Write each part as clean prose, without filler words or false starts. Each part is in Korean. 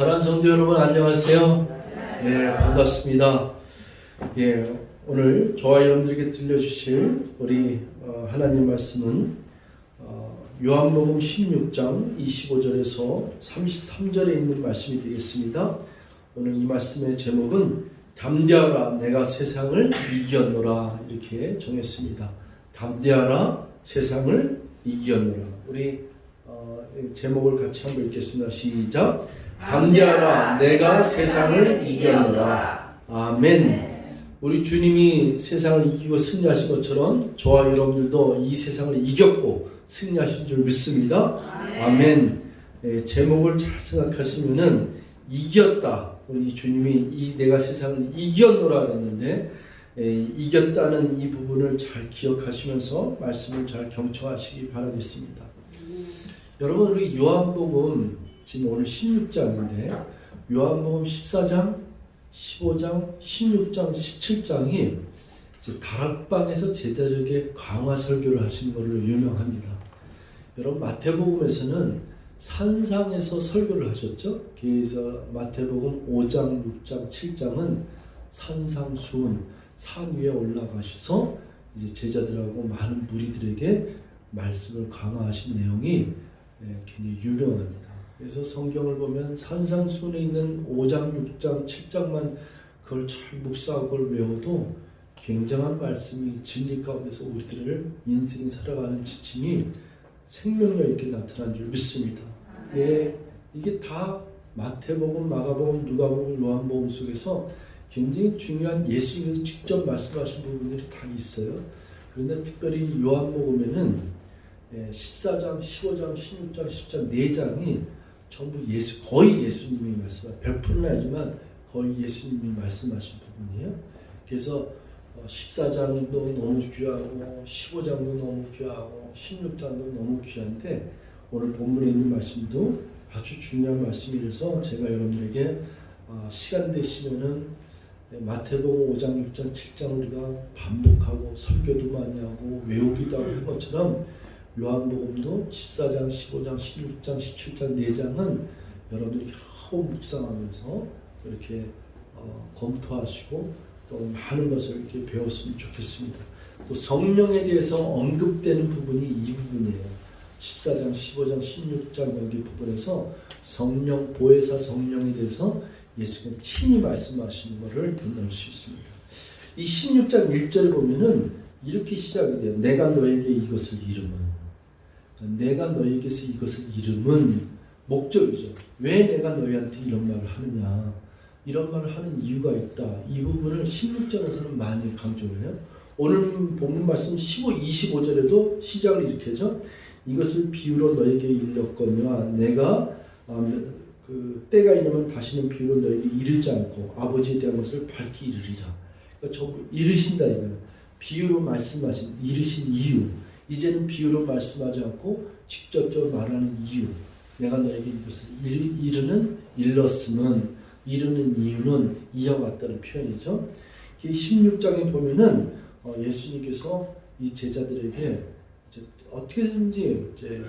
사랑하는 성도 여러분, 안녕하세요. 반갑습니다. 오늘 저와 여러분들에게 들려주실 우리 하나님 말씀은 요한복음 16장 25절에서 33절에 있는 말씀이 되겠습니다. 오늘 이 말씀의 제목은 담대하라 내가 세상을 이겼노라 이렇게 정했습니다. 담대하라 세상을 이겼노라. 우리 제목을 같이 한번 읽겠습니다. 시작. 담대하라 내가 세상을 이겼노라. 아멘. 우리 주님이 세상을 이기고 승리하신 것처럼 저와 여러분들도 이 세상을 이겼고 승리하신 줄 믿습니다. 아멘. 제목을 잘 생각하시면은 이겼다. 우리 주님이 내가 세상을 이겼노라 그랬는데 이겼다는 이 부분을 잘 기억하시면서 말씀을 잘 경청하시기 바라겠습니다. 여러분, 우리 요한복음 지금 오늘 16장인데 요한복음 14장, 15장, 16장, 17장이 다락방에서 제자들에게 강화 설교를 하신 걸로 유명합니다. 여러분, 마태복음에서는 산상에서 설교를 하셨죠. 그래서 마태복음 5장, 6장, 7장은 산상수훈, 산 위에 올라가셔서 이제 제자들하고 많은 무리들에게 말씀을 강화하신 내용이 굉장히 유명합니다. 그래서 성경을 보면 산상수훈에 있는 5장, 6장, 7장만 그걸 잘 묵상하고 그걸 외워도 굉장한 말씀이 진리 가운데서 우리들을 인생 살아가는 지침이 생명력 있게 나타난 줄 믿습니다. 이게 다 마태복음, 마가복음, 누가복음, 요한복음 속에서 굉장히 중요한 예수님께서 직접 말씀하신 부분들이 다 있어요. 그런데 특별히 요한복음에는 14장, 15장, 16장, 10장 4장이 전부 거의 예수님이 말씀하신 100%는 아니지만 거의 예수님이 말씀하신 부분이에요. 그래서 14장도 너무 귀하고 15장도 너무 귀하고 16장도 너무 귀한데 오늘 본문에 있는 말씀도 아주 중요한 말씀이라서 제가 여러분들에게 시간 되시면은 마태복음 5장, 6장, 7장 우리가 반복하고 설교도 많이 하고 외우기도 하고 한 것처럼 요한복음도 14장, 15장, 16장, 17장 4장은 여러분들이 여러 묵상하면서 이렇게 검토하시고 또 많은 것을 이렇게 배웠으면 좋겠습니다. 또 성령에 대해서 언급되는 부분이 이 부분이에요. 14장, 15장, 16장 여기 부분에서 성령, 보혜사 성령에 대해서 예수님 친히 말씀하시는 것을 만날 수 있습니다. 이 16장 1절을 보면은 이렇게 시작이 돼요. 내가 너에게 이것을 이름은. 내가 너에게서 이것을 이름은 목적이죠. 왜 내가 너희한테 이런 말을 하느냐. 이런 말을 하는 이유가 있다. 이 부분을 16장에서는 많이 강조를 해요. 오늘 본문 말씀 15, 25절에도 시작을 이렇게 하죠. 이것을 비유로 너에게 일렀거니와 내가 그 때가 이르면 다시는 비유로 너에게 이르지 않고 아버지에 대한 것을 밝히 이르리라. 그러니까 전부 이르신다 이거예요. 비유로 말씀하신 이르신 이유. 이제는 비유로 말씀하지 않고 직접적으로 말하는 이유. 내가 너에게 이것을 일렀으면 이르는 이유는 이와 같다는 표현이죠. 16장에 보면은 예수님께서 이 제자들에게 이제 어떻게든지 이제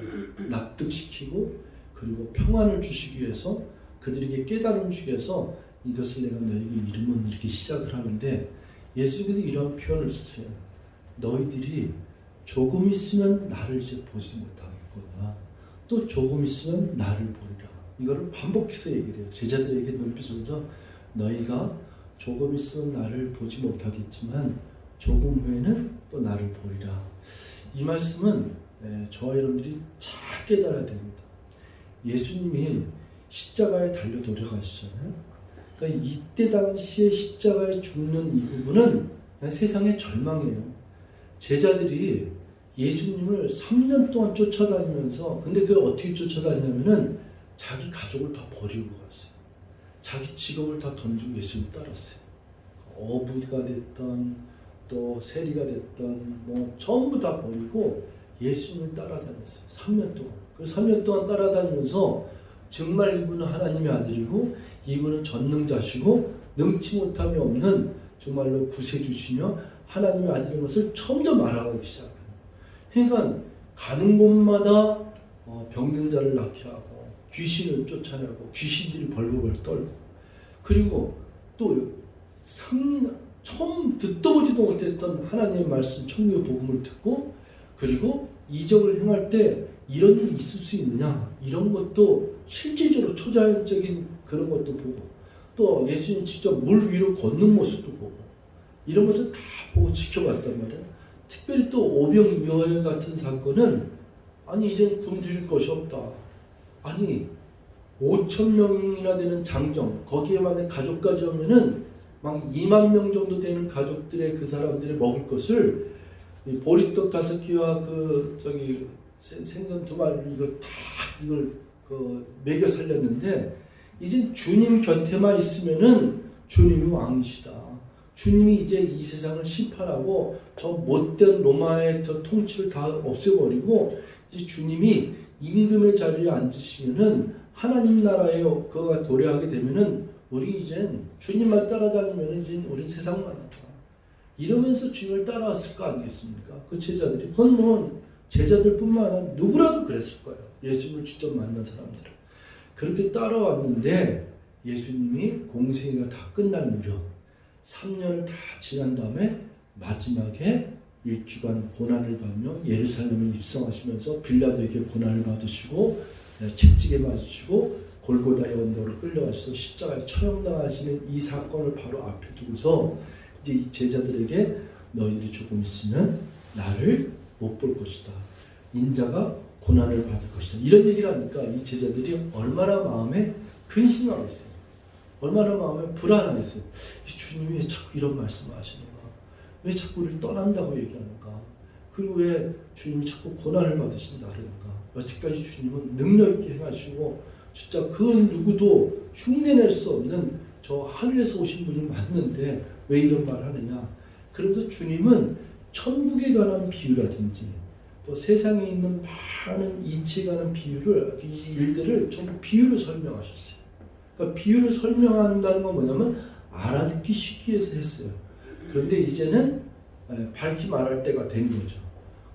납득시키고 그리고 평안을 주시기 위해서 그들에게 깨달음을 주기 위해서 이것을 내가 너에게 이름은 이렇게 시작을 하는데 예수님께서 이런 표현을 쓰세요. 너희들이 조금 있으면 나를 이제 보지 못하겠거나 또 조금 있으면 나를 보리라. 이거를 반복해서 얘기를 해요. 제자들에게 눈빛을 줘 너희가 조금 있으면 나를 보지 못하겠지만 조금 후에는 또 나를 보리라. 이 말씀은 저와 여러분들이 잘 깨달아야 됩니다. 예수님이 십자가에 달려 돌아가시잖아요. 그러니까 이때 당시에 십자가에 죽는 이 부분은 그냥 세상의 절망이에요. 제자들이 예수님을 3년 동안 쫓아다니면서 근데 그걸 어떻게 쫓아다니냐면은 자기 가족을 다 버리고 갔어요. 자기 직업을 다 던지고 예수님 따랐어요. 어부가 됐던 또 세리가 됐던 뭐 전부 다 버리고 예수님을 따라다녔어요. 3년 동안. 그 3년 동안 따라다니면서 정말 이분은 하나님의 아들이고 이분은 전능자시고 능치 못함이 없는 정말로 구세주시며 하나님의 아들인 것을 점점 알아가기 시작해요. 그러니까 가는 곳마다 병든 자를 낫게 하고 귀신을 쫓아내고 귀신들이 벌벌 떨고, 그리고 또 처음 듣도 보지도 못했던 하나님의 말씀, 천국의 복음을 듣고, 그리고 이적을 행할 때 이런 일이 있을 수 있느냐, 이런 것도 실질적으로 초자연적인 그런 것도 보고, 또 예수님 직접 물 위로 걷는 모습도 보고, 이런 것을 다 보고 지켜봤단 말이에요. 특별히 또 오병이어 같은 사건은 아니 이제 굶주릴 것이 없다. 아니 5천 명이나 되는 장정, 거기에만 가족까지 하면은 막 2만 명 정도 되는 가족들의 그 사람들의 먹을 것을 보리떡 5개와 그 저기 생선 2마리 이걸 먹여 살렸는데, 이제 주님 곁에만 있으면은 주님이 왕이시다. 주님이 이제 이 세상을 심판하고 저 못된 로마의 저 통치를 다 없애버리고 이제 주님이 임금의 자리에 앉으시면은 하나님 나라에 그가 도래하게 되면은 우리 이젠 주님만 따라다니면 이제 우리 세상만 하다. 이러면서 주님을 따라왔을 거 아니겠습니까? 그 제자들이. 그건 뭐 제자들뿐만 아니라 누구라도 그랬을 거예요. 예수님을 직접 만난 사람들은. 그렇게 따라왔는데 예수님이 공생애가 다 끝날 무렵 3년을 다 지난 다음에 마지막에 1주간 고난을 받으며 예루살렘에 입성하시면서 빌라도에게 고난을 받으시고 채찍에 맞으시고 골고다의 언덕으로 끌려가셔서 십자가에 처형당하시는 이 사건을 바로 앞에 두고서 이제 이 제자들에게 너희들이 조금 있으면 나를 못 볼 것이다. 인자가 고난을 받을 것이다. 이런 얘기를 하니까 이 제자들이 얼마나 마음에 근심하겠어요. 얼마나 마음에 불안하겠어요. 주님이 왜 자꾸 이런 말씀을 하시는가? 왜 자꾸 우리를 떠난다고 얘기하는가? 그리고 왜 주님이 자꾸 고난을 받으신다 그러는가? 여태까지 주님은 능력 있게 행하시고 진짜 그 누구도 흉내낼 수 없는 저 하늘에서 오신 분이 맞는데 왜 이런 말을 하느냐? 그러면서 주님은 천국에 관한 비유라든지 또 세상에 있는 많은 이치에 관한 비유를, 이 일들을 전부 비유로 설명하셨어요. 그러니까 비유를 설명한다는 건 뭐냐면 알아듣기 쉽게 해서 했어요. 그런데 이제는 밝히 말할 때가 된 거죠.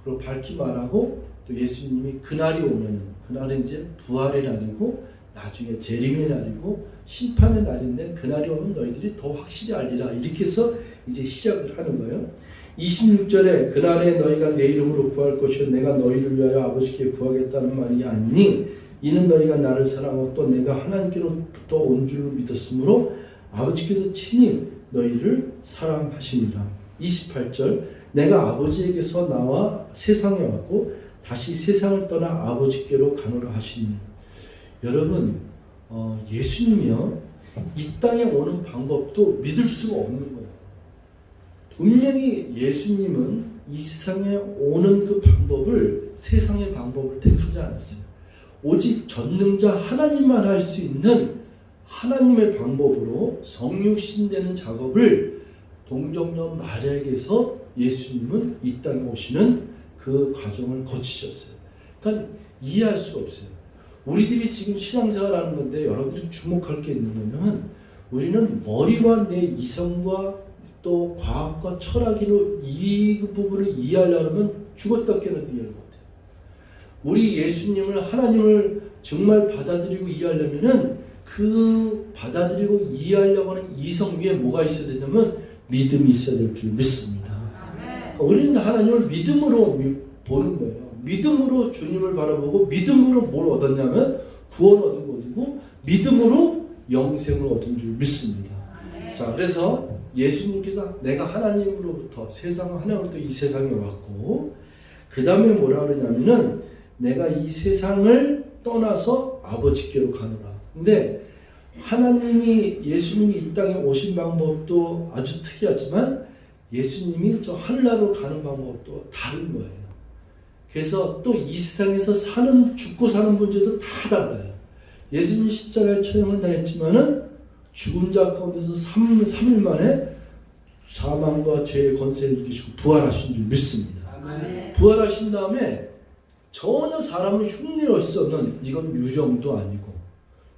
그리고 밝히 말하고 또 예수님이 그날이 오면은, 그날은 이제 부활의 날이고 나중에 재림의 날이고 심판의 날인데, 그날이 오면 너희들이 더 확실히 알리라. 이렇게 해서 이제 시작을 하는 거예요. 26절에 그날에 너희가 내 이름으로 구할 것이요 내가 너희를 위하여 아버지께 구하겠다는 말이 아니니 이는 너희가 나를 사랑하고 또 내가 하나님께로부터 온 줄로 믿었으므로 아버지께서 친히 너희를 사랑하시니라. 28절 내가 아버지에게서 나와 세상에 왔고 다시 세상을 떠나 아버지께로 가노라 하시니. 여러분 예수님이요 이 땅에 오는 방법도 믿을 수가 없는 거예요. 분명히 예수님은 이 세상에 오는 그 방법을, 세상의 방법을 택하지 않았어요. 오직 전능자 하나님만 할 수 있는 하나님의 방법으로 성육신되는 작업을 동정녀 마리아에게서 예수님은 이 땅에 오시는 그 과정을 거치셨어요. 그러니까 이해할 수가 없어요. 우리들이 지금 신앙생활하는 건데 여러분들이 주목할 게 있는 거냐면, 우리는 머리와 내 이성과 또 과학과 철학으로 이 부분을 이해하려면 죽었다 깨어나도 이해를 못해요. 우리 예수님을, 하나님을 정말 받아들이고 이해하려면은 그 받아들이고 이해하려고 하는 이성 위에 뭐가 있어야 되냐면 믿음이 있어야 될 줄 믿습니다. 우리는 하나님을 믿음으로 보는 거예요. 믿음으로 주님을 바라보고 믿음으로 뭘 얻었냐면 구원 얻은 것이고 믿음으로 영생을 얻은 줄 믿습니다. 자, 그래서 예수님께서 내가 하나님으로부터, 하나님으로부터 이 세상에 왔고 그 다음에 뭐라 그러냐면은 내가 이 세상을 떠나서 아버지께로 가노라. 근데 하나님이, 예수님이 이 땅에 오신 방법도 아주 특이하지만 예수님이 저 하늘나라로 가는 방법도 다른 거예요. 그래서 또 이 세상에서 죽고 사는 문제도 다 달라요. 예수님이 십자가에 처형을 당했지만은 죽은 자 가운데서 3일 만에 사망과 죄의 권세를 이기시고 부활하신 줄 믿습니다. 아멘. 부활하신 다음에 전혀 사람을 흉내낼 수 없는, 이건 유령도 아니고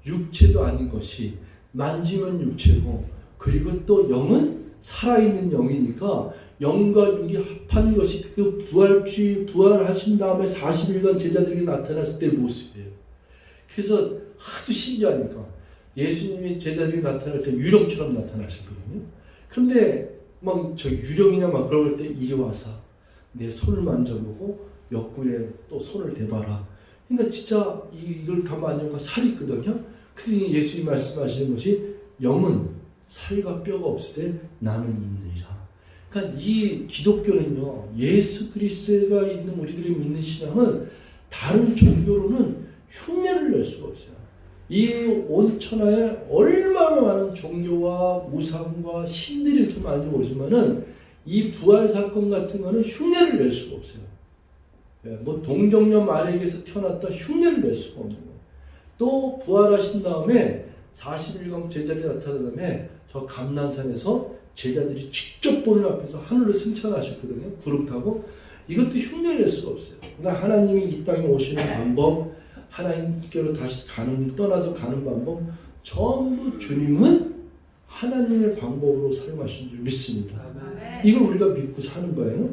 육체도 아닌 것이 만지면 육체고, 그리고 또 영은 살아있는 영이니까 영과 육이 합한 것이 그 부활하신 다음에 40일간 제자들에게 나타났을 때의 모습이에요. 그래서 하도 신기하니까 예수님이 제자들이 나타날 때 유령처럼 나타나셨거든요. 그런데 막 저 유령이냐 막 그럴 때 이리 와서 내 손을 만져보고 옆구리에 또 손을 대봐라. 그러니까 진짜 이걸 다 만져보니까 살이 있거든요. 그러니 예수님이 말씀하시는 것이 영은 살과 뼈가 없으되 나는 있느니라. 그러니까 이 기독교는요, 예수 그리스도가 있는 우리들이 믿는 신앙은 다른 종교로는 흉내를 낼 수가 없어요. 이 온 천하에 얼마나 많은 종교와 우상과 신들이 이렇게 많이 오지만은 이 부활 사건 같은 거는 흉내를 낼 수가 없어요. 뭐 동정녀 마리아에게서 태어났다 흉내를 낼 수가 없는 거예요. 또 부활하신 다음에 40일간 제자들이 나타난 다음에 저 감난산에서 제자들이 직접 보는 앞에서 하늘로 승천하셨거든요. 구름 타고. 이것도 흉내를 낼 수가 없어요. 그러니까 하나님이 이 땅에 오시는 방법, 하나님께로 다시 떠나서 가는 방법, 전부 주님은 하나님의 방법으로 사용하신 줄 믿습니다. 이걸 우리가 믿고 사는 거예요.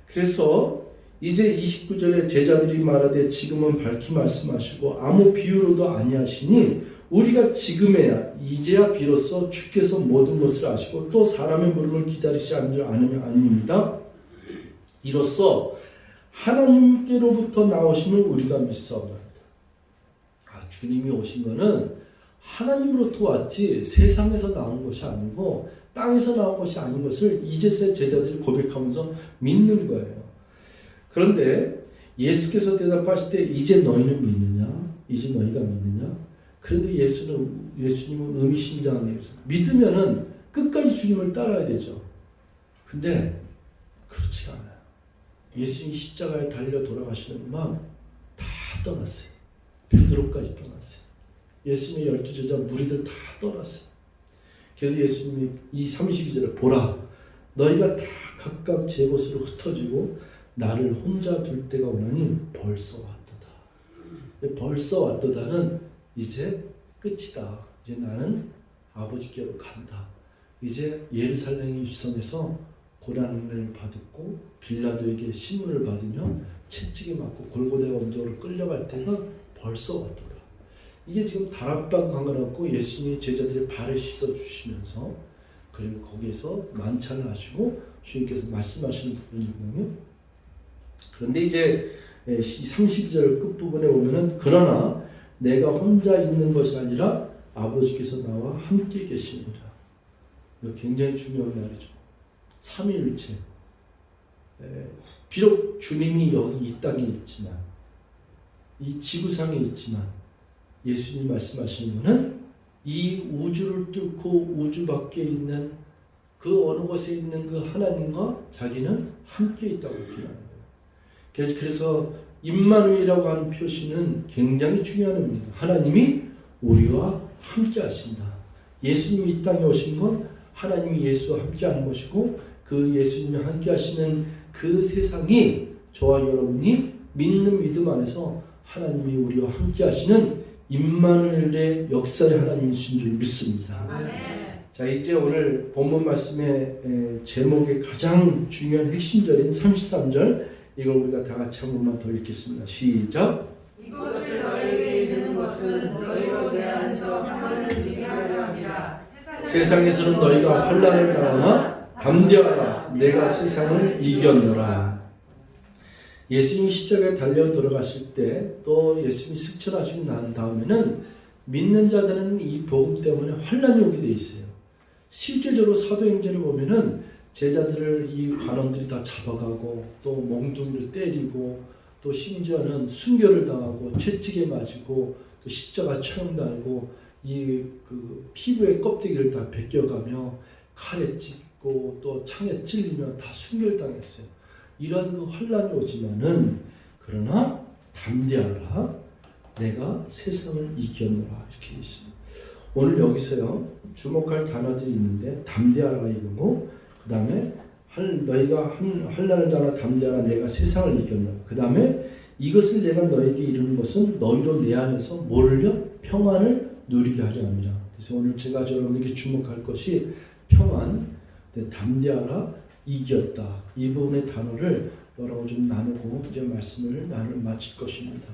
그래서 이제 29절에 제자들이 말하되 지금은 밝히 말씀하시고 아무 비유로도 아니하시니 우리가 지금에야 이제야 비로소 주께서 모든 것을 아시고 또 사람의 물음을 기다리시 않는 줄 아닙니다. 이로써 하나님께로부터 나오심을 우리가 믿사옵나이다. 주님이 오신 거는 하나님으로부터 왔지 세상에서 나온 것이 아니고 땅에서 나온 것이 아닌 것을 이제서야 제자들이 고백하면서 믿는 거예요. 그런데 예수께서 대답하실 때 이제 너희는 믿느냐? 이제 너희가 믿느냐? 그런데 예수님은 의미심장한 얘기죠. 믿으면은 끝까지 주님을 따라야 되죠. 근데 그렇지가 않아요. 예수님이 십자가에 달려 돌아가시는 마음 다 떠났어요. 베드로까지 떠났어요. 예수님의 12제자 무리들 다 떠났어요. 그래서 예수님이 이 32절에 보라 너희가 다 각각 제 곳으로 흩어지고 나를 혼자 둘 때가 오나니 벌써 왔도다. 벌써 왔도다는 이제 끝이다. 이제 나는 아버지께로 간다. 이제 예루살렘 입성해서 고난을 받았고 빌라도에게 신문을 받으며 채찍에 맞고 골고다 원정으로 끌려갈 때가 벌써 왔도다. 이게 지금 다락방 가갖고 예수님이 제자들의 발을 씻어주시면서 그리고 거기에서 만찬을 하시고 주님께서 말씀하시는 부분이거든요. 그런데 이제 32절 끝부분에 보면은 그러나 내가 혼자 있는 것이 아니라 아버지께서 나와 함께 계시니라. 이거 굉장히 중요한 말이죠. 삼위일체. 비록 주님이 여기 이 땅에 있지만 이 지구상에 있지만 예수님이 말씀하시는 것은 이 우주를 뚫고 우주 밖에 있는 그 어느 곳에 있는 그 하나님과 자기는 함께 있다고 표현하는 거예요. 그래서 임마누엘이라고 하는 표시는 굉장히 중요한 의미입니다. 하나님이 우리와 함께 하신다. 예수님이 이 땅에 오신 건 하나님이 예수와 함께 하는 것이고 그 예수님이 함께 하시는 그 세상이 저와 여러분이 믿는 믿음 안에서 하나님이 우리와 함께 하시는 임마누엘의 역사의 하나님이신 줄 믿습니다. 아멘. 자, 이제 오늘 본문 말씀의 제목의 가장 중요한 핵심절인 33절 이걸 우리가 다 같이 한 번만 더 읽겠습니다. 시작. 이것을 너희에게 이르는 것은 너희로 대하여서 환난을 이기게 하려 함이라. 세상에서는 너희가 환난을 당하나 담대하라. 내가 세상을 이겼노라. 예수님이 십자가에 달려 들어가실 때 또 예수님이 승천하시고 난 다음에는 믿는 자들은 이 복음 때문에 환난이 오게 돼 있어요. 실제적으로 사도행전을 보면은 제자들을 이 관원들이 다 잡아가고 또 몽둥이로 때리고 또 심지어는 순교를 당하고 채찍에 맞고 또 십자가 처형당하고 이 그 피부의 껍데기를 다 벗겨가며 칼에 찢고 또 창에 찔리며 다 순교를 당했어요. 이런 그 환란이 오지만은 그러나 담대하라 내가 세상을 이겼노라 이렇게 있습니다. 오늘 여기서요 주목할 단어들이 있는데 담대하라가 이거고 그 다음에 너희가 환난을 당하나 담대하라 내가 세상을 이겼노라. 그 다음에 이것을 내가 너에게 이루는 것은 너희로 내 안에서 뭐를요? 평안을 누리게 하려 함이라. 그래서 오늘 제가 여러분들에게 주목할 것이 평안, 담대하라, 이겼다. 이 부분의 단어를 여러분 좀 나누고 이제 말씀을 마칠 것입니다.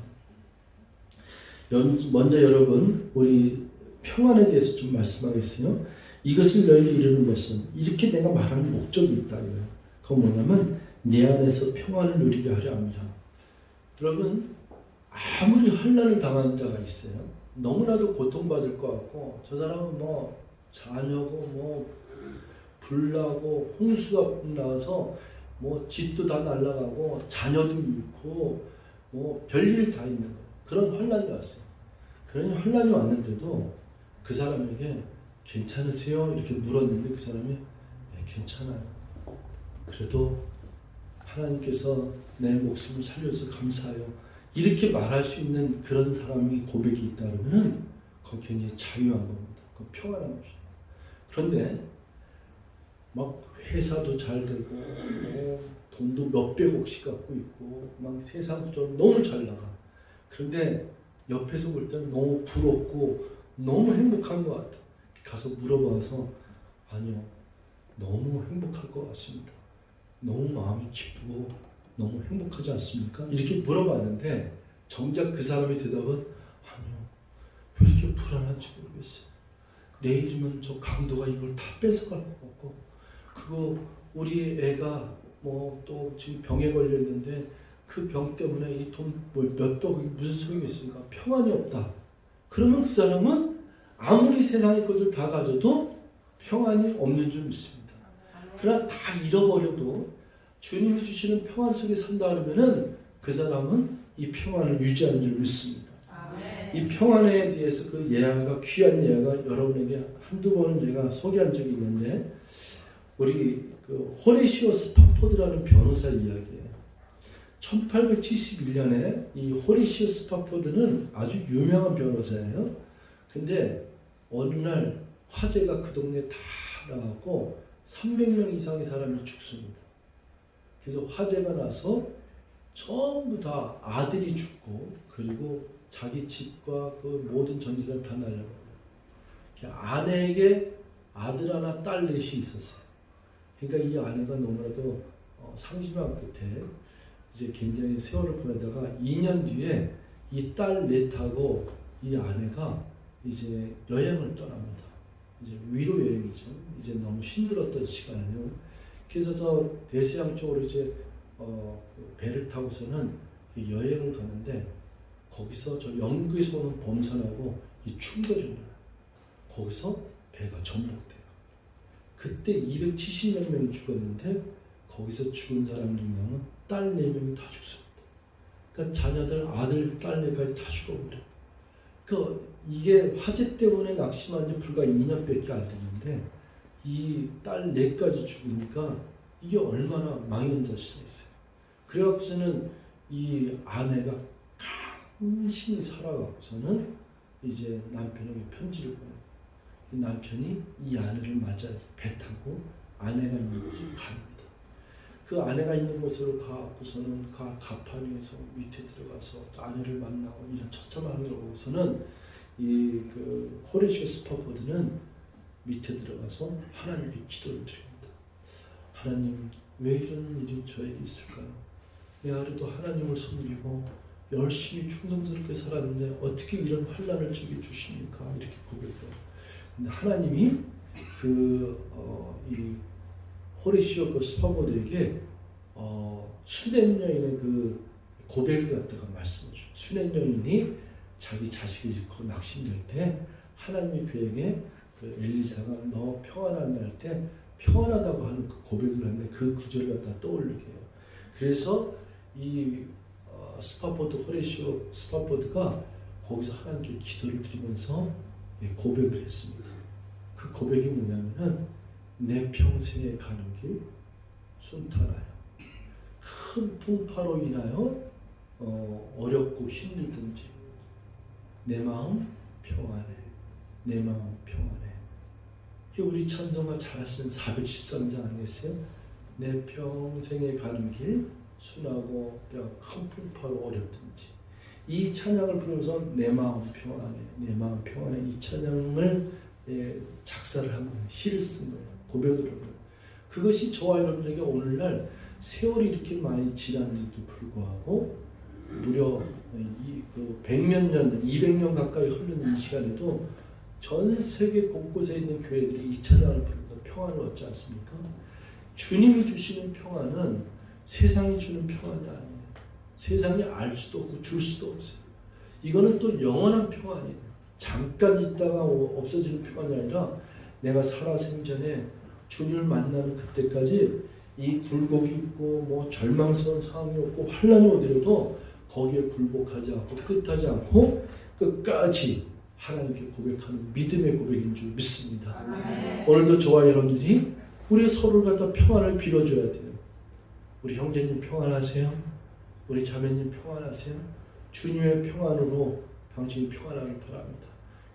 먼저 여러분 우리 평안에 대해서 좀 말씀하겠어요. 이것을 너에게 이르는 것은 이렇게 내가 말하는 목적이 있다. 그건 뭐냐면 내 안에서 평안을 누리게 하려 합니다. 여러분 아무리 환난을 당하는 자가 있어요. 너무나도 고통받을 것 같고 저 사람은 뭐 자녀고 뭐 불나고 홍수가 나와서 뭐 집도 다 날아가고 자녀도 잃고 뭐 별일 다 있는 거예요. 그런 환난이 왔어요. 그런 환난이 왔는데도 그 사람에게 괜찮으세요? 이렇게 물었는데 그 사람이 네, 괜찮아요. 그래도 하나님께서 내 목숨을 살려서 감사해요. 이렇게 말할 수 있는 그런 사람이 고백이 있다 그러면은 그건 굉장히 자유한 겁니다. 그건 평안한 것입니다. 그런데 막 회사도 잘 되고 뭐 돈도 몇백억씩 갖고 있고 막 세상 구조는 너무 잘 나가. 그런데 옆에서 볼 때는 너무 부럽고 너무 행복한 것 같아. 가서 물어봐서 아니요, 너무 행복할 것 같습니다. 너무 마음이 기쁘고 너무 행복하지 않습니까? 이렇게 물어봤는데 정작 그 사람의 대답은 아니요, 왜 이렇게 불안한지 모르겠어요. 내일이면 저 강도가 이걸 다 뺏어갈 것 같고, 그거 우리 애가 뭐 또 지금 병에 걸렸는데 그 병 때문에 이 돈 몇백억이 무슨 소용이 있습니까? 평안이 없다. 그러면 그 사람은 아무리 세상의 것을 다 가져도 평안이 없는 줄 믿습니다. 그러나 다 잃어버려도 주님이 주시는 평안 속에 산다 그러면은 그 사람은 이 평안을 유지하는 줄 믿습니다. 이 평안에 대해서 그 예화가 귀한 예화가 여러분에게 한두 번은 제가 소개한 적이 있는데 우리 그 호레시오 스파포드라는 변호사 이야기예요. 1871년에 이 호레시오 스파포드는 아주 유명한 변호사예요. 근데 어느 날 화재가 그 동네에 다 나갖고 300명 이상의 사람이 죽습니다. 그래서 화재가 나서 전부 다 아들이 죽고 그리고 자기 집과 그 모든 전재산을 다 날려버려요. 아내에게 아들 하나 딸 넷이 있었어요. 그러니까 이 아내가 너무나도 상심한 끝에 이제 굉장히 세월을 보내다가 2년 뒤에 이 딸 넷하고 이 아내가 이제 여행을 떠납니다. 이제 위로 여행이죠. 이제 너무 힘들었던 시간이요. 그래서 저 대서양 쪽으로 이제 그 배를 타고서는 여행을 가는데 거기서 저 영국에서 오는 범선하고 이 충돌이 나요. 거기서 배가 전복돼요. 그때 270몇 명이 죽었는데 거기서 죽은 사람 중에는 딸 4명이 다 죽습니다. 그러니까 자녀들, 아들, 딸 4까지 다 죽어버려요. 이게 화재 때문에 낙심한 지 불과 2년밖에 안 됐는데 이 딸 4까지 죽으니까 이게 얼마나 망연자실했어요. 그래갖고서는 이 아내가 간신히 살아가고서는 이제 남편에게 편지를 보내요. 남편이 이 아내를 맞아서 배 타고 아내가 있는 곳으로 갑니다. 그 아내가 있는 곳으로 가고서는 그 가판 위에서 밑에 들어가서 아내를 만나고 이런 처참한 걸 보고서는 이 그 호레시오 스파포드는 밑에 들어가서 하나님께 기도를 드립니다. 하나님, 왜 이런 일이 저에게 있을까요? 내가 그래도 하나님을 섬기고 열심히 충성스럽게 살았는데 어떻게 이런 환난을 저에게 주십니까? 이렇게 고백해요. 근데 하나님이 이 호레시오 그 스파포드에게 수냄 여인의 그 고백을 갖다가 말씀해줘요. 수냄 여인이 자기 자식을 잃고 낙심될 때 하나님이 그에게 그 엘리사가 너 평안하냐 할 때 평안하다고 하는 그 고백을 하는데 그 구절을 갖다 떠올리게 해요. 그래서 이 스파포드 호레시오 스파포드가 거기서 하나님께 기도를 드리면서 고백을 했습니다. 그 고백이 뭐냐면은 내 평생에 가는 길 순탄하여 큰 풍파로 인하여 어렵고 힘들든지 내 마음 평안해. 내 마음 평안해. 이게 우리 찬송가 잘하시는 413장 아니겠어요? 내 평생에 가는 길 순하고 큰 풍파로 어렵든지 이 찬양을 부르면서 내 마음 평안해. 내 마음 평안해. 이 찬양을 작사를 한 거예요. 시를 쓴 거예요. 고백을 한 거예요. 그것이 저와 여러분에게 오늘날 세월이 이렇게 많이 지났는데도 불구하고 무려 100몇 년, 200년 가까이 흐르는 이 시간에도 전 세계 곳곳에 있는 교회들이 이 찬양을 부르면서 평안을 얻지 않습니까? 주님이 주시는 평안은 세상이 주는 평안이 아니에요. 세상이 알 수도 없고 줄 수도 없어요. 이거는 또 영원한 평안이에요. 잠깐 있다가 없어지는 평안이 아니라 내가 살아 생전에 주님을 만나는 그때까지 이 굴곡이 있고 뭐 절망스러운 상황이 없고 환란이 오더라도 거기에 굴복하지 않고 끝하지 않고 끝까지 하나님께 고백하는 믿음의 고백인 줄 믿습니다. 오늘도 저와 여러분들이 우리 서로를 갖다 평안을 빌어줘야 돼요. 우리 형제님 평안하세요? 우리 자매님 평안하세요? 주님의 평안으로 당신이 평안하길 바랍니다.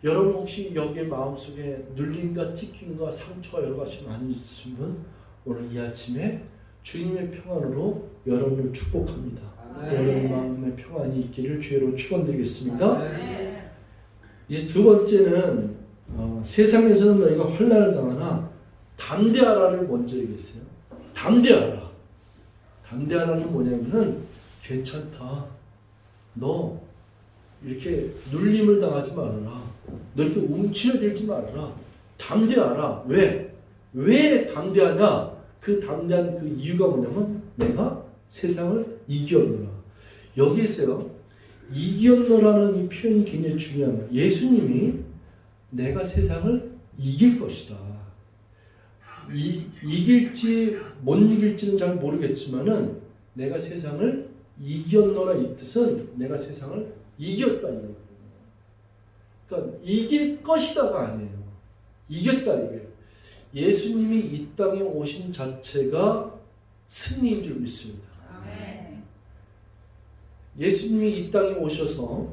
여러분 혹시 여기에 마음속에 눌림과 찢김과 상처가 여러 가지 많이 있으면 오늘 이 아침에 주님의 평안으로 여러분을 축복합니다. 여러분 마음의 평안이 있기를 주의로 축원드리겠습니다. 이제 두 번째는 세상에서는 너희가 환난을 당하나 담대하라를 먼저 얘기했어요. 담대하라. 담대하라는 뭐냐면은 괜찮다. 너 이렇게 눌림을 당하지 말아라. 너 이렇게 움츠러들지 말아라. 담대하라. 왜 담대하냐? 그 담대한 그 이유가 뭐냐면 내가 세상을 이겼노라. 여기에서요. 이겼노라는 이 표현이 굉장히 중요합니다. 예수님이 내가 세상을 이길 것이다. 이길지 못 이길지는 잘 모르겠지만은 내가 세상을 이겼노라 이 뜻은 내가 세상을 이겼다 이거예요. 그러니까 이길 것이다가 아니에요. 이겼다 이거예요. 예수님이 이 땅에 오신 자체가 승리인 줄 믿습니다. 예수님이 이 땅에 오셔서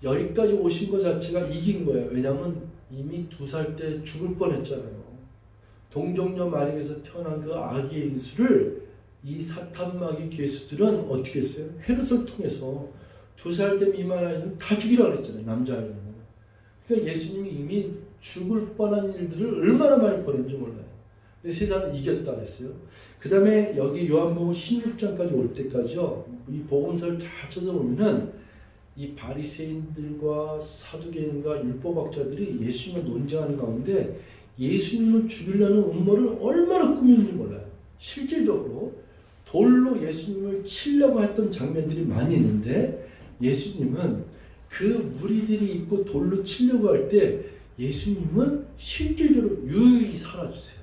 여기까지 오신 것 자체가 이긴 거예요. 왜냐하면 이미 2살 때 죽을 뻔했잖아요. 동정녀 마리에서 태어난 그 아기의 예수를 이 사탄 마귀 괴수들은 어떻게 했어요? 헤롯을 통해서 2살 때 미만 아이는 다 죽이라고 그랬잖아요. 남자아이는. 그러니까 예수님이 이미 죽을 뻔한 일들을 얼마나 많이 벌였는지 몰라요. 근데 세상을 이겼다 그랬어요. 그 다음에 여기 요한복음 16장까지 올 때까지요. 이 복음서를 잘 찾아보면은 이 바리새인들과 사두개인과 율법학자들이 예수님을 논쟁하는 가운데 예수님을 죽이려는 음모를 얼마나 꾸몄는지 몰라요. 실질적으로 돌로 예수님을 치려고 했던 장면들이 많이 있는데 예수님은 그 무리들이 있고 돌로 치려고 할 때 예수님은 실질적으로 유유히 사라지세요.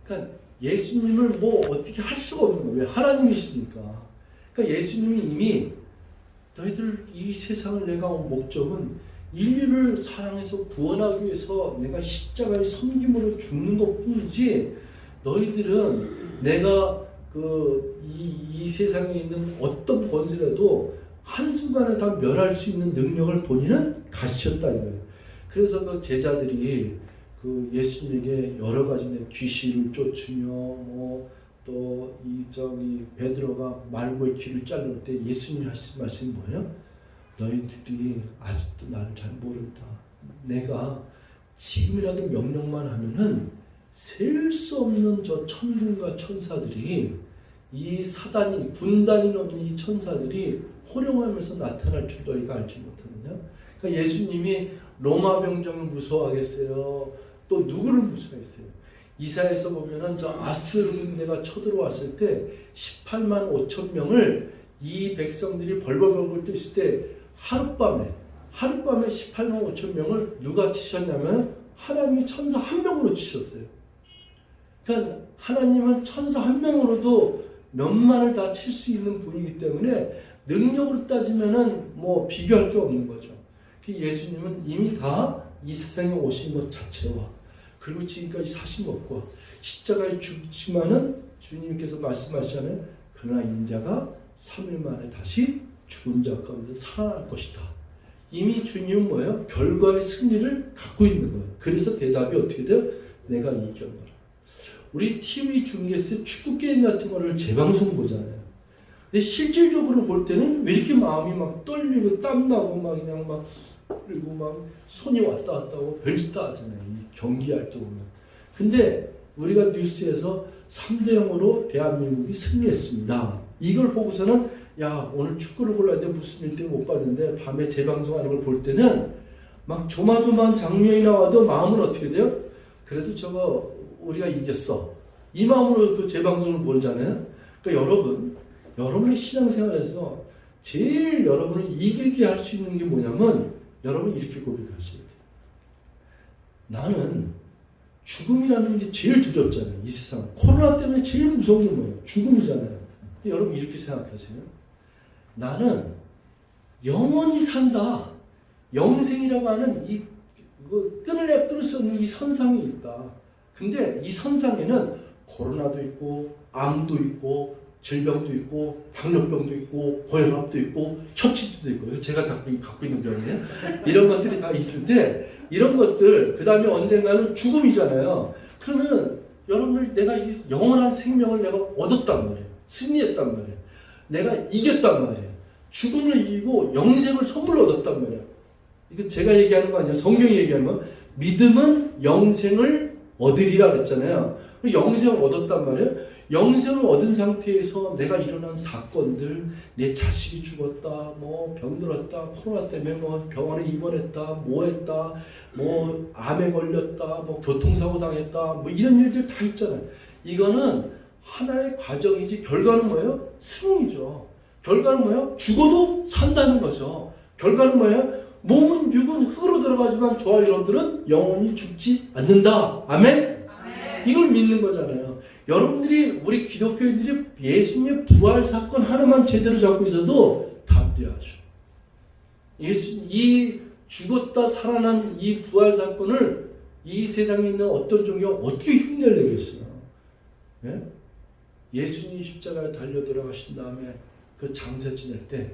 그러니까 예수님을 뭐 어떻게 할 수가 없는 거예요. 왜? 하나님이시니까. 그러니까 예수님이 이미 너희들 이 세상을 내가 온 목적은 인류를 사랑해서 구원하기 위해서 내가 십자가의 섬김으로 죽는 것 뿐이지 너희들은 내가 이 세상에 있는 어떤 권세라도 한순간에 다 멸할 수 있는 능력을 본인은 가지셨다 이거예요. 그래서 그 제자들이 그 예수님에게 여러 가지 귀신을 쫓으며 또 저기 베드로가 말고의 길을 자를 때 예수님이 하신 말씀이 뭐예요? 너희들이 아직도 나를 잘 모른다. 내가 지금이라도 명령만 하면은 셀 수 없는 저 천군과 천사들이 이 사단이 군단이 넘는 이 천사들이 호령하면서 나타날 줄 너희가 알지 못하느냐? 그러니까 예수님이 로마 병정을 무서워하겠어요? 또 누구를 무서워했어요? 이사야에서 보면은 저 아수르 군대가 쳐들어왔을 때 18만 5천 명을 이 백성들이 벌벌벌 뛰었을 때 하룻밤에 18만 5천 명을 누가 치셨냐면 하나님이 천사 한 명으로 치셨어요. 그러니까 하나님은 천사 한 명으로도 몇만을 다 칠 수 있는 분이기 때문에 능력으로 따지면은 뭐 비교할 게 없는 거죠. 예수님은 이미 다 이 세상에 오신 것 자체와 그리고 지금까지 사신 것과 십자가에 죽지만은 주님께서 말씀하시잖아요. 그러나 인자가 3일 만에 다시 죽은 자 가운데 살아날 것이다. 이미 주님은 뭐예요? 결과의 승리를 갖고 있는 거예요. 그래서 대답이 어떻게 돼요? 내가 이겼노라. 우리 TV 중계에서 축구 게임 같은 거를 재방송 보잖아요. 근데 실질적으로 볼 때는 왜 이렇게 마음이 막 떨리고 땀나고 막 그냥 막 그리고 막 손이 왔다 갔다 하고 별짓 다 하잖아요. 이 경기할 때 보면. 근데 우리가 뉴스에서 3대 0으로 대한민국이 승리했습니다. 이걸 보고서는 야 오늘 축구를 몰랐는데 무슨 일 때문에 못 봤는데 밤에 재방송하는 걸 볼 때는 막 조마조마한 장면이 나와도 마음은 어떻게 돼요? 그래도 저거 우리가 이겼어. 이 마음으로 그 재방송을 보잖아요. 그러니까 여러분의 신앙생활에서 제일 여러분을 이기게 할 수 있는 게 뭐냐면 여러분이 이렇게 고백하셔야 돼요. 나는 죽음이라는 게 제일 두렵잖아요. 이 세상. 코로나 때문에 제일 무서운 게 뭐예요? 죽음이잖아요. 근데 여러분 이렇게 생각하세요. 나는 영원히 산다. 영생이라고 하는 이 끊을 수 없는 이 선상이 있다. 근데 이 선상에는 코로나도 있고 암도 있고 질병도 있고 당뇨병도 있고 고혈압도 있고 협치증도 있고 제가 갖고 있는 병이에요. 이런 것들이 다 있는데 이런 것들 그 다음에 언젠가는 죽음이잖아요. 그러면 여러분들 내가 이 영원한 생명을 내가 얻었단 말이에요. 승리했단 말이에요. 내가 이겼단 말이에요. 죽음을 이기고 영생을 선물로 얻었단 말이에요. 이거 제가 얘기하는 거 아니에요. 성경이 얘기하는 거. 믿음은 영생을 얻으리라 그랬잖아요. 영생을 얻었단 말이에요. 영생을 얻은 상태에서 내가 일어난 사건들, 내 자식이 죽었다, 뭐 병들었다, 코로나 때문에 뭐 병원에 입원했다, 뭐 했다, 뭐 암에 걸렸다, 뭐 교통사고 당했다, 뭐 이런 일들 다 있잖아요. 이거는 하나의 과정이지 결과는 뭐예요? 승리죠. 결과는 뭐예요? 죽어도 산다는 거죠. 결과는 뭐예요? 몸은 육은 흙으로 들어가지만 저와 여러분들은 영원히 죽지 않는다. 아멘? 이걸 믿는 거잖아요. 여러분들이 우리 기독교인들이 예수님의 부활 사건 하나만 제대로 잡고 있어도 담대하죠. 이 죽었다 살아난 이 부활 사건을 이 세상에 있는 어떤 종교가 어떻게 흉내내겠어요? 예? 예수님이 십자가에 달려 돌아가신 다음에 그 장사 지낼 때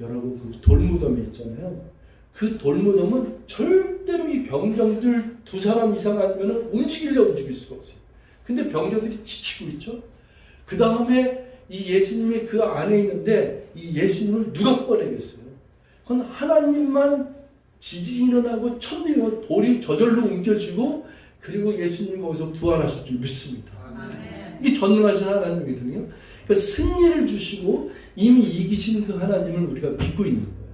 여러분 그 돌무덤이 있잖아요. 그 돌무덤은 절대로 이 병정들 2사람 이상 아니면 움직일 수가 없어요. 근데 병정들이 지키고 있죠. 그 다음에 이 예수님이 그 안에 있는데 이 예수님을 누가 꺼내겠어요? 그건 하나님만 지진이 일어나고 천리고 돌이 저절로 옮겨지고 그리고 예수님이 거기서 부활하실 줄 믿습니다. 이 전능하신 하나님이거든요. 그러니까 승리를 주시고 이미 이기신 그 하나님을 우리가 믿고 있는 거예요.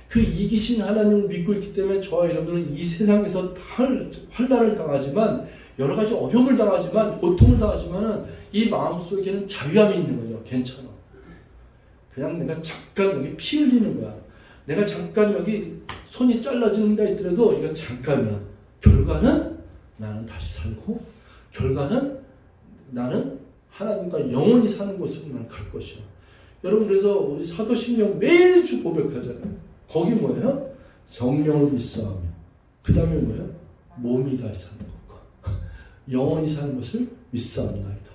그 이기신 하나님을 믿고 있기 때문에 저와 여러분들은 이 세상에서 환난을 당하지만 여러 가지 어려움을 당하지만 고통을 당하지만 이 마음속에는 자유함이 있는 거죠. 괜찮아. 그냥 내가 잠깐 여기 피 흘리는 거야. 내가 잠깐 여기 손이 잘라진다 했더라도 이거 잠깐이야. 결과는 나는 다시 살고 결과는 나는 하나님과 영원히 사는 곳으로 나는 갈 것이야. 여러분 그래서 우리 사도신경 매주 고백하잖아요. 거기 뭐예요? 성령을 믿사하며 그 다음에 뭐예요? 몸이 다시 사는 것과 영원히 사는 것을 믿사옵나이다.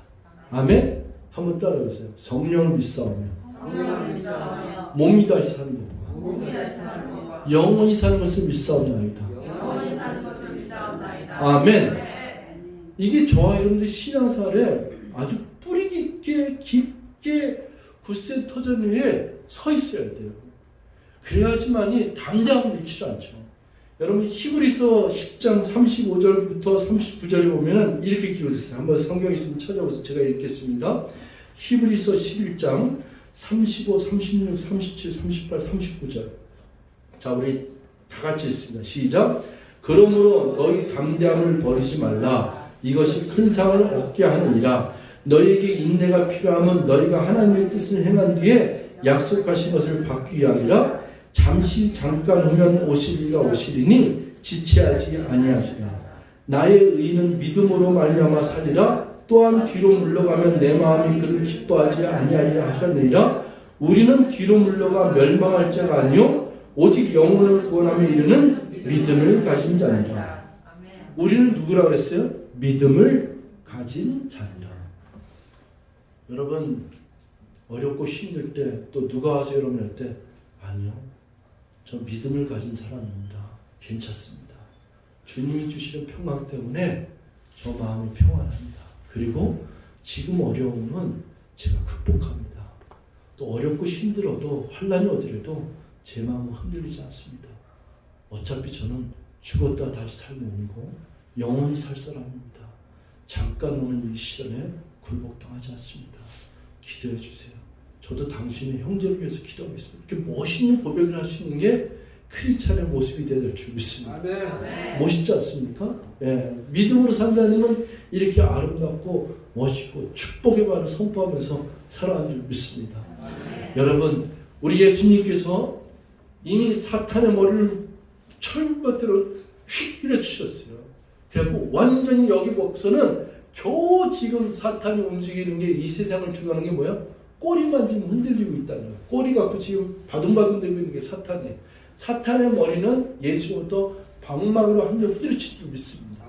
아멘? 한번 따라해보세요. 성령을 믿사하며 몸이 다시 사는 것과 영원히 사는 것을 믿사옵나이다. 아멘. 이게 저와 여러분들의 신앙생활에 아주 뿌리 깊게 굳세 터전 위에 서 있어야 돼요. 그래야지만이 당대함을 잃지 않죠. 여러분 히브리서 10장 35절부터 39절에 보면은 이렇게 기록했어요. 한번 성경 있으면 찾아보세요. 제가 읽겠습니다. 히브리서 11장 35, 36, 37, 38, 39절. 자, 우리 다 같이 읽습니다. 시작. 그러므로 너희 담대함을 버리지 말라. 이것이 큰 상을 얻게 하느니라. 너희에게 인내가 필요하면 너희가 하나님의 뜻을 행한 뒤에 약속하신 것을 받기 위함이라. 잠깐 후면 오실 이가 오시리니 지체하지 아니하시라. 나의 의는 믿음으로 말미암아 살리라. 또한 뒤로 물러가면 내 마음이 그를 기뻐하지 아니하리라 하셨느니라. 우리는 뒤로 물러가 멸망할 자가 아니요 오직 영혼을 구원하며 이르는 믿음을 가진 자니라. 우리는 누구라 그랬어요? 믿음을 가진 자니라. 여러분 어렵고 힘들 때 또 누가 와서 여러분 할 때 아니요 저 믿음을 가진 사람입니다. 괜찮습니다. 주님이 주시는 평강 때문에 저 마음이 평안합니다. 그리고 지금 어려움은 제가 극복합니다. 또 어렵고 힘들어도 환난이 오더라도 제 마음은 흔들리지 않습니다. 어차피 저는 죽었다 다시 살 몸이고 영원히 살 사람입니다. 잠깐 오는 이 시련에 굴복당하지 않습니다. 기도해 주세요. 저도 당신의 형제를 위해서 기도하겠습니다. 이렇게 멋있는 고백을 할 수 있는 게 크리스찬의 모습이 되어야 될 줄 믿습니다. 멋있지 않습니까? 예, 믿음으로 산다는 건 이렇게 아름답고 멋있고 축복의 말을 선포하면서 살아가는 줄 믿습니다. 여러분, 우리 예수님께서 이미 사탄의 머리를 철거대로 휙 밀어주셨어요. 그리고 완전히 여기 보고서는 겨우 지금 사탄이 움직이는 게 이 세상을 주관하는 게 뭐야? 꼬리만 지금 흔들리고 있다는 거예요. 꼬리 갖고 지금 바둥바둥 되고 있는 게 사탄이에요. 사탄의 머리는 예수부터 방망이로 한 대 후들칠 줄 믿습니다.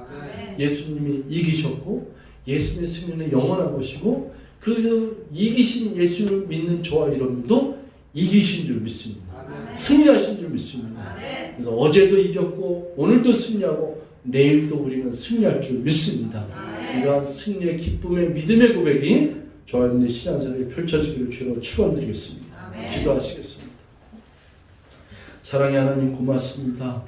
예수님이 이기셨고 예수님의 승리는 영원한 것이고 그 이기신 예수를 믿는 저와 여러분도 이기신 줄 믿습니다. 승리하신 줄 믿습니다. 그래서 어제도 이겼고 오늘도 승리하고 내일도 우리는 승리할 줄 믿습니다. 이러한 승리의 기쁨의 믿음의 고백이 저와 여러분의 신앙생활에 펼쳐지기를 주로 축원드리겠습니다. 기도하시겠습니다. 사랑의 하나님 고맙습니다.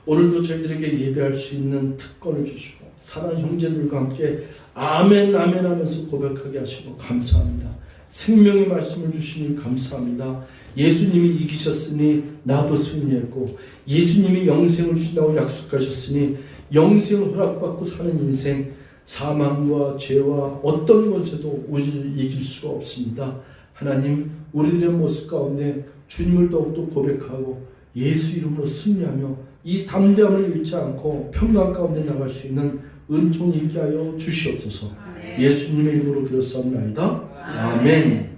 오늘도 저희들에게 예배할 수 있는 특권을 주시고 사랑하는 형제들과 함께 아멘 아멘 하면서 고백하게 하시고 감사합니다. 생명의 말씀을 주시니 감사합니다. 예수님이 이기셨으니 나도 승리했고 예수님이 영생을 주신다고 약속하셨으니 영생을 허락받고 사는 인생, 사망과 죄와 어떤 것에도 우리를 이길 수가 없습니다. 하나님, 우리들의 모습 가운데 주님을 더욱더 고백하고 예수 이름으로 승리하며 이 담대함을 잃지 않고 평강 가운데 나갈 수 있는 은총이 있게 하여 주시옵소서. 예수님의 이름으로 기도하옵나이다. 아멘.